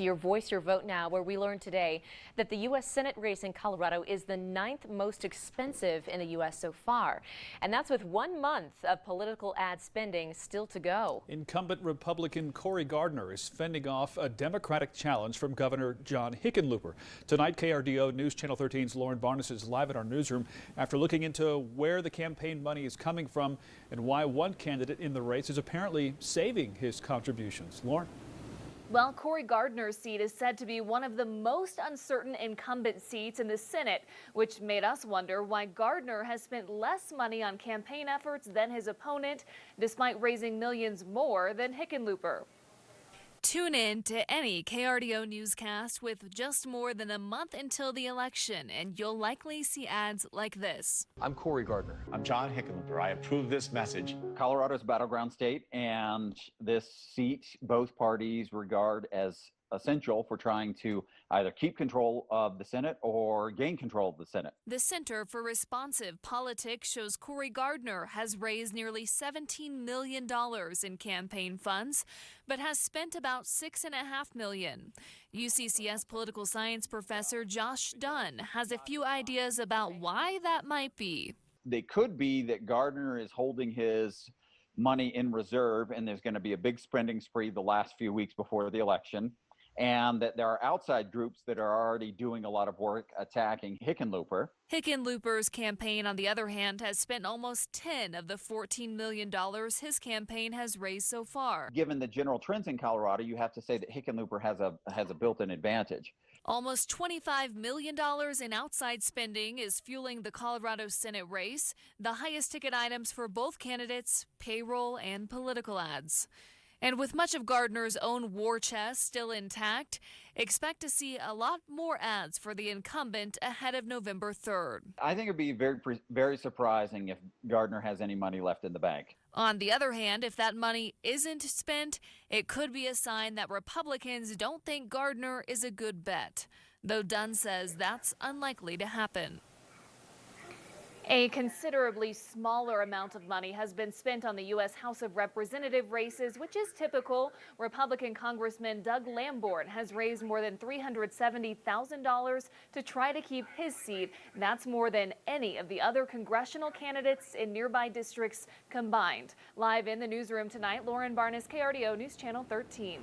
Your Voice, Your Vote Now, where we learned today that the U.S. Senate race in Colorado is the 9th most expensive in the U.S. so far. And that's with 1 month of political ad spending still to go. Incumbent Republican Cory Gardner is fending off a Democratic challenge from Governor John Hickenlooper. Tonight, KRDO News Channel 13's Lauren Barnes is live in our newsroom after looking into where the campaign money is coming from and why one candidate in the race is apparently saving his contributions. Lauren? Well, Cory Gardner's seat is said to be one of the most uncertain incumbent seats in the Senate, which made us wonder why Gardner has spent less money on campaign efforts than his opponent, despite raising millions more than Hickenlooper. Tune in to any KRDO newscast with just more than a month until the election, and you'll likely see ads like this. I'm Cory Gardner. I'm John Hickenlooper. I approve this message. Colorado's a battleground state, and this seat both parties regard as essential for trying to either keep control of the Senate or gain control of the Senate. The Center for Responsive Politics shows Cory Gardner has raised nearly $17 million in campaign funds, but has spent about $6.5 million. UCCS political science professor Josh Dunn has a few ideas about why that might be. They could be that Gardner is holding his money in reserve, and there's going to be a big spending spree the last few weeks before the election, and that there are outside groups that are already doing a lot of work attacking Hickenlooper. Hickenlooper's campaign, on the other hand, has spent almost $10 of the $14 million his campaign has raised so far. Given the general trends in Colorado, you have to say that Hickenlooper has a built-in advantage. Almost $25 million in outside spending is fueling the Colorado Senate race, the highest ticket items for both candidates, payroll and political ads. And with much of Gardner's own war chest still intact, expect to see a lot more ads for the incumbent ahead of November 3rd. I think it would be very surprising if Gardner has any money left in the bank. On the other hand, if that money isn't spent, it could be a sign that Republicans don't think Gardner is a good bet, though Dunn says that's unlikely to happen. A considerably smaller amount of money has been spent on the U.S. House of Representative races, which is typical. Republican Congressman Doug Lamborn has raised more than $370,000 to try to keep his seat. That's more than any of the other congressional candidates in nearby districts combined. Live in the newsroom tonight, Lauren Barnes, KRDO News Channel 13.